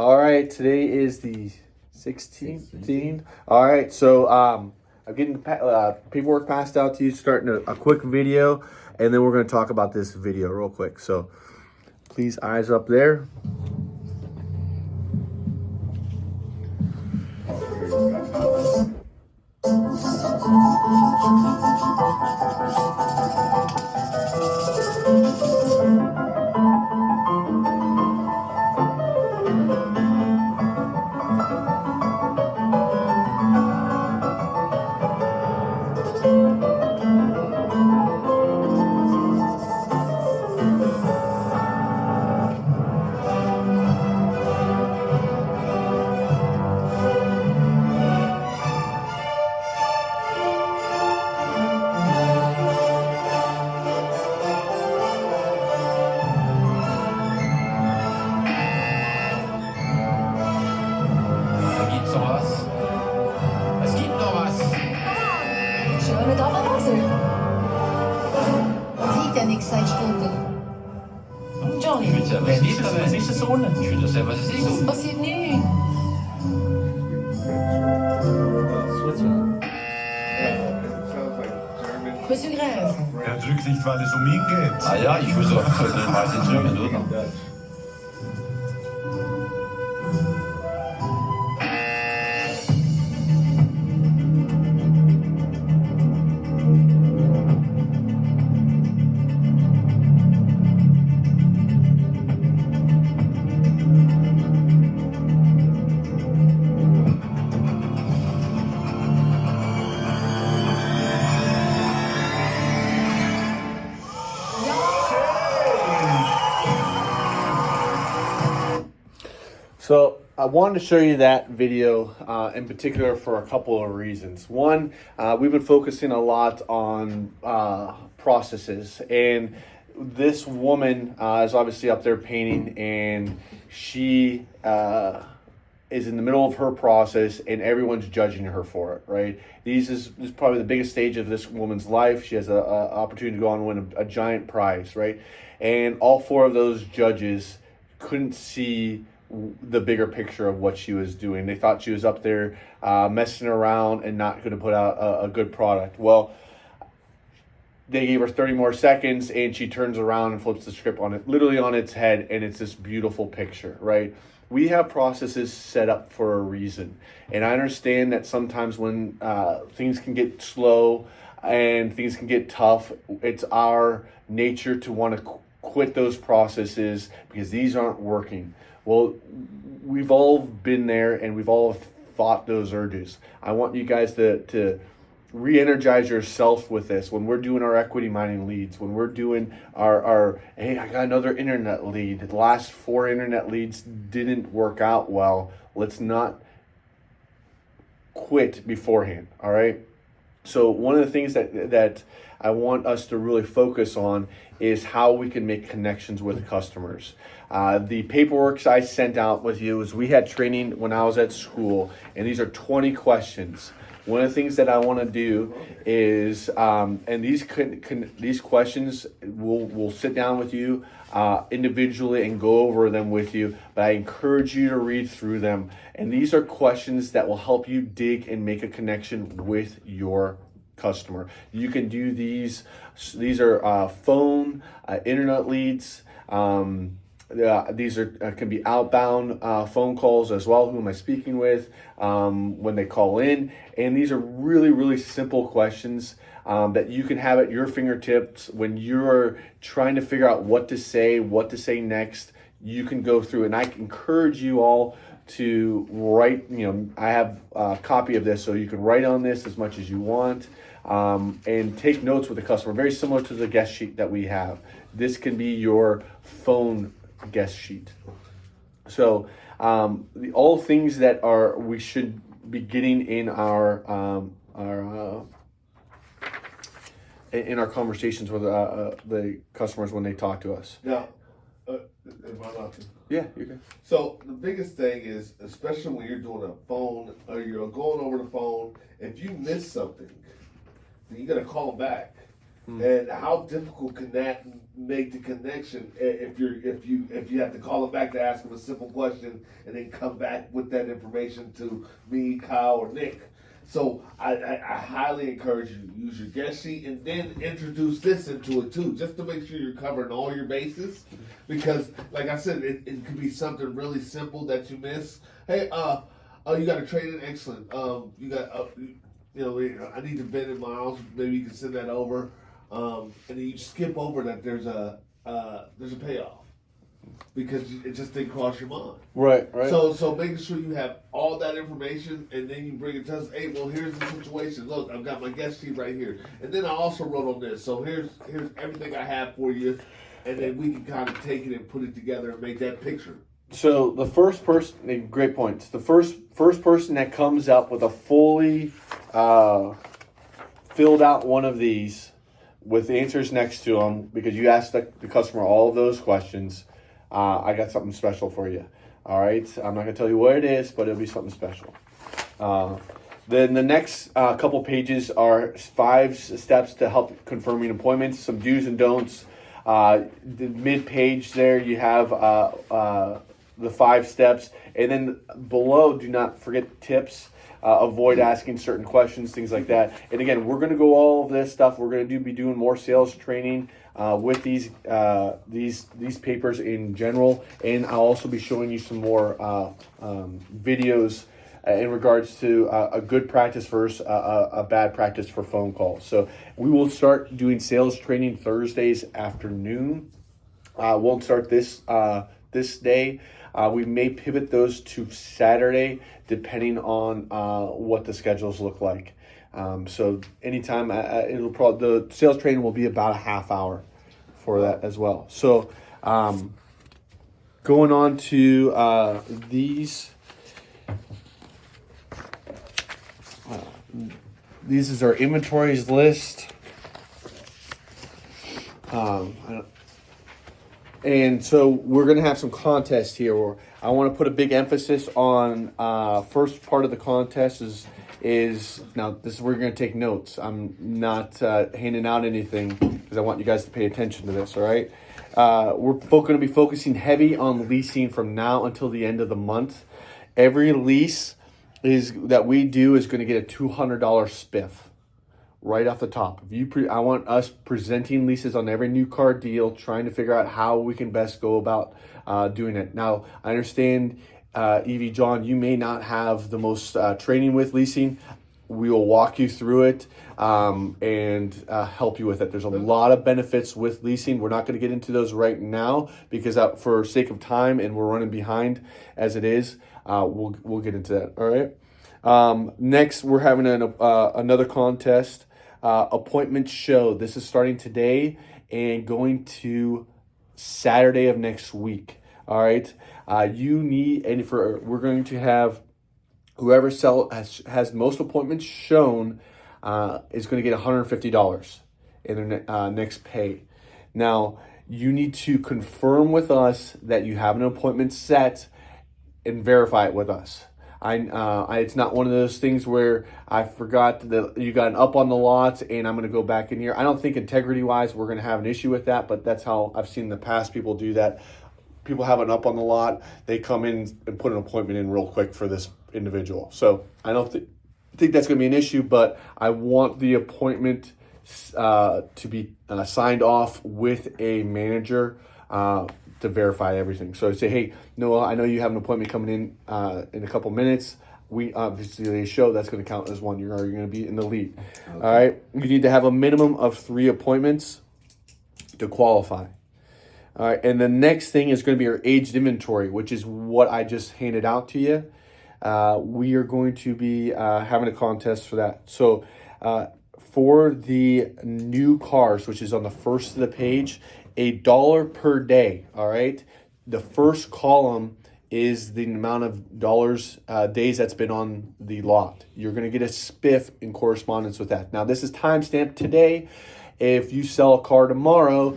All right, today is the 16th. All right, so I'm getting paperwork passed out to you, starting a quick video, and then we're going to talk about this video real quick. So please, eyes up there. Johnny, wer lebt, aber nicht das ohne. Ich finde das selber sehr gut. Was passiert nu? Monsieur Grève. Er drückt nicht, weil es ihn geht. Ah ja, ich muss auch mal drücken, oder? So I wanted to show you that video in particular for a couple of reasons. One, we've been focusing a lot on processes, and this woman is obviously up there painting, and she is in the middle of her process, and everyone's judging her for it, right? This is probably the biggest stage of this woman's life. She has an opportunity to go on and win a giant prize, right? And all four of those judges couldn't see the bigger picture of what she was doing. They thought she was up there messing around and not going to put out a good product. Well, they gave her 30 more seconds, and she turns around and flips the script on it, literally on its head, and it's this beautiful picture, right? We have processes set up for a reason, and I understand that sometimes when things can get slow and things can get tough, it's our nature to want to quit those processes because these aren't working. Well, we've all been there, and we've all fought those urges. I want you guys to re-energize yourself with this. When we're doing our equity mining leads, when we're doing our hey, I got another internet lead. The last 4 internet leads didn't work out well. Let's not quit beforehand, all right? So one of the things that I want us to really focus on is how we can make connections with customers. The paperwork I sent out with you is we had training when I was at school, and these are 20 questions. One of the things that I want to do is, and these questions, we'll sit down with you individually and go over them with you, but I encourage you to read through them. And these are questions that will help you dig and make a connection with your customer. You can do these are phone, internet leads. These can be outbound phone calls as well. Who am I speaking with when they call in? And these are really, really simple questions that you can have at your fingertips when you're trying to figure out what to say next. You can go through, and I encourage you all to write. I have a copy of this, so you can write on this as much as you want. And take notes with the customer, very similar to the guest sheet that we have. This can be your phone guest sheet. So all things that we should be getting in our conversations with the customers when they talk to us. Now, am I allowed to? Yeah, you can. So the biggest thing is, especially when you're doing a phone or you're going over the phone, if you miss something, then you got to call back. And how difficult can that make the connection if you have to call them back to ask them a simple question and then come back with that information to me, Kyle, or Nick? So I highly encourage you to use your guest sheet and then introduce this into it too, just to make sure you're covering all your bases. Because, like I said, it could be something really simple that you miss. Hey, you got a trade-in? Excellent. You got, I need to vent in my house. Maybe you can send that over. And then you skip over that there's a payoff because it just didn't cross your mind. Right. So making sure you have all that information and then you bring it to us. Hey, well, here's the situation. Look, I've got my guest sheet right here, and then I also wrote on this. So here's everything I have for you, and then we can kind of take it and put it together and make that picture. So the first person, great points. The first person that comes up with a fully filled out one of these with answers next to them, because you asked the customer all of those questions, I got something special for you. All right, I'm not gonna tell you what it is, but it'll be something special. Then the next couple pages are 5 steps to help confirming appointments, some do's and don'ts. The mid-page there, you have the 5 steps, and then below, do not forget tips. Avoid asking certain questions, things like that. And again, we're going to go all of this stuff. We're going to be doing more sales training with these papers in general, and I'll also be showing you some more videos in regards to a good practice versus a bad practice for phone calls. So we will start doing sales training Thursdays afternoon. Won't start this day. We may pivot those to Saturday, depending on what the schedules look like. So anytime, the sales training will be about a half hour for that as well. So going on to these. This is our inventories list. And so we're going to have some contests here. Where I want to put a big emphasis on first part of the contest is now this is where you're going to take notes. I'm not handing out anything because I want you guys to pay attention to this. All right. We're going to be focusing heavy on leasing from now until the end of the month. Every lease that we do is going to get a $200 spiff. Right off the top. I want us presenting leases on every new car deal, trying to figure out how we can best go about doing it. Now, I understand, Evie, John, you may not have the most training with leasing. We will walk you through it and help you with it. There's a lot of benefits with leasing. We're not going to get into those right now because for sake of time and we're running behind as it is, we'll get into that. All right. Next, we're having another contest. Appointment show. This is starting today and going to Saturday of next week. All right. We're going to have whoever has most appointments shown is going to get $150 in their next pay. Now, you need to confirm with us that you have an appointment set and verify it with us. It's not one of those things where I forgot that you got an up on the lot and I'm going to go back in here. I don't think integrity-wise we're going to have an issue with that, but that's how I've seen in the past people do that. People have an up on the lot. They come in and put an appointment in real quick for this individual. So I don't think that's going to be an issue, but I want the appointment to be signed off with a manager to verify everything. So I say, hey, Noah, I know you have an appointment coming in a couple minutes. We obviously show that's going to count as one. You're already going to be in the lead. Okay. All right. You need to have a minimum of 3 appointments to qualify. All right. And the next thing is going to be our aged inventory, which is what I just handed out to you. We are going to be having a contest for that. So for the new cars, which is on the first of the page, $1 per day. All right. The first column is the amount of days that's been on the lot. You're going to get a spiff in correspondence with that. Now, this is timestamped today. If you sell a car tomorrow,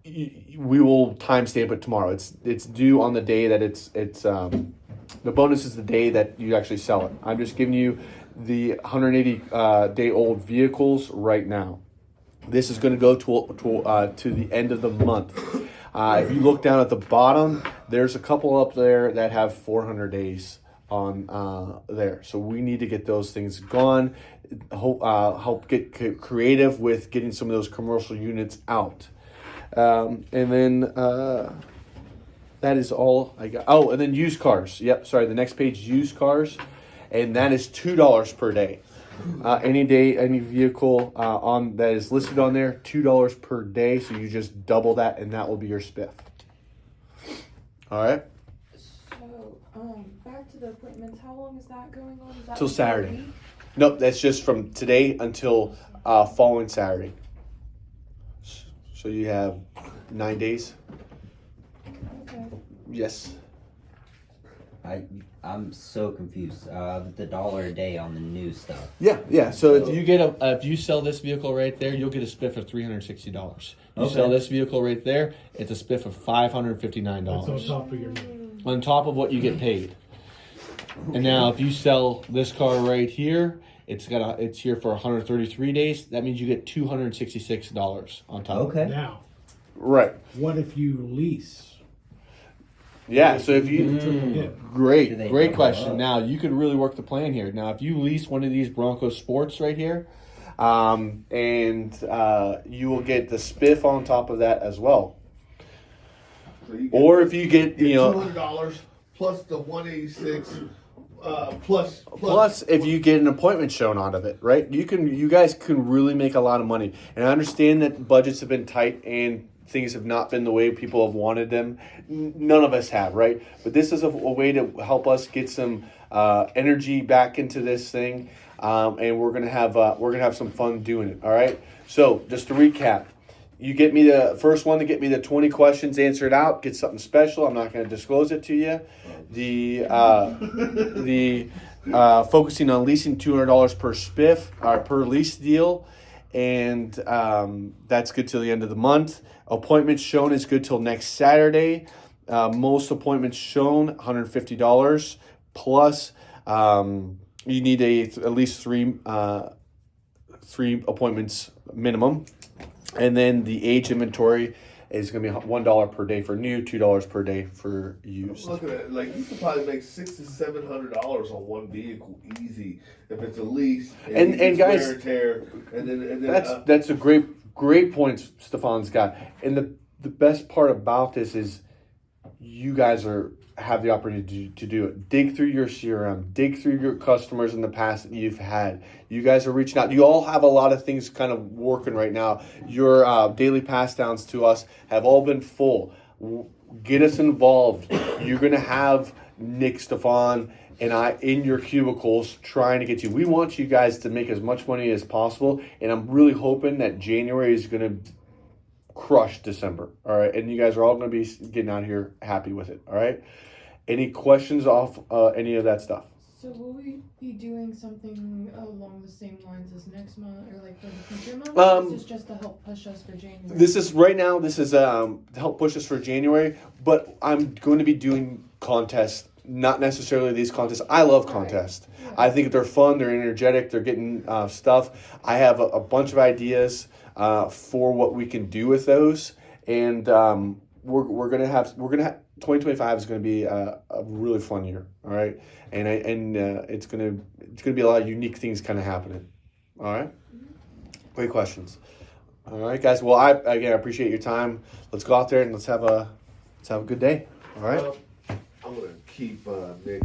we will timestamp it tomorrow. It's due on the day that it's the bonus is the day that you actually sell it. I'm just giving you the 180 day old vehicles right now. This is going to go to the end of the month. If you look down at the bottom, there's a couple up there that have 400 days on there. So we need to get those things gone. Help get creative with getting some of those commercial units out. And then that is all I got. Oh, and then used cars. Yep, sorry. The next page, used cars. And that is $2 per day. Any day, any vehicle on that is listed on there, $2 per day. So you just double that, and that will be your spiff. All right. So, back to the appointments. How long is that going on? Is that Till like a Saturday. week? Nope, that's just from today until following Saturday. So you have 9 days. Okay. Yes. I'm so confused. The $1 a day on the new stuff. Yeah. So if you get if you sell this vehicle right there, you'll get a spiff of $360. You Okay. sell this vehicle right there, it's a spiff of That's $559 on top of your. on top of what you get paid. And now if you sell this car right here, it's here for 133 days. That means you get $266 on top. Okay. Now, Right. what if you lease? Yeah. So if you Yeah. Do they Great double question. up? Now you could really work the plan here. Now if you lease one of these Bronco Sports right here, and you will get the spiff on top of that as well. So you Or if you get $200 plus the 186 plus if you get an appointment shown out of it, right? You guys can really make a lot of money. And I understand that budgets have been tight and things have not been the way people have wanted them. None of us have, right? But this is a way to help us get some energy back into this thing, and we're gonna have some fun doing it. All right. So just to recap, you get me the first one to get me the 20 questions answered out. Get something special. I'm not going to disclose it to you. The focusing on leasing $200 per spiff or per lease deal. And that's good till the end of the month. Appointments shown is good till next Saturday. Most appointments shown $150 plus. You need at least three appointments minimum, and then the age inventory is going to be $1 per day for new, $2 per day for used. Look at it, like you could probably make $600 to $700 on one vehicle easy if it's a lease And guys, wear and tear, and then That's a great point Stefan's got. And the best part about this is you guys have the opportunity to do it. Dig through your CRM, dig through your customers in the past that you've had. You guys are reaching out. You all have a lot of things kind of working right now. Your daily pass downs to us have all been full. Get us involved. You're going to have Nick, Stefan, and I in your cubicles trying to get you. We want you guys to make as much money as possible, and I'm really hoping that January is going to crush December. All right, and you guys are all going to be getting out here happy with it. All right. Any questions off any of that stuff? So will we be doing something along the same lines as next month, or like for the future month? Or is this just to help push us for January? This is to help push us for January, but I'm going to be doing contests. Not necessarily these contests. I love contests. Yeah. I think they're fun. They're energetic. They're getting stuff. I have a bunch of ideas for what we can do with those, and we're gonna have 2025 is gonna be a really fun year. All right, and it's gonna be a lot of unique things kind of happening. All right, great questions. All right, guys. Well, I appreciate your time. Let's go out there and let's have a good day. All right. I'm gonna keep Nick.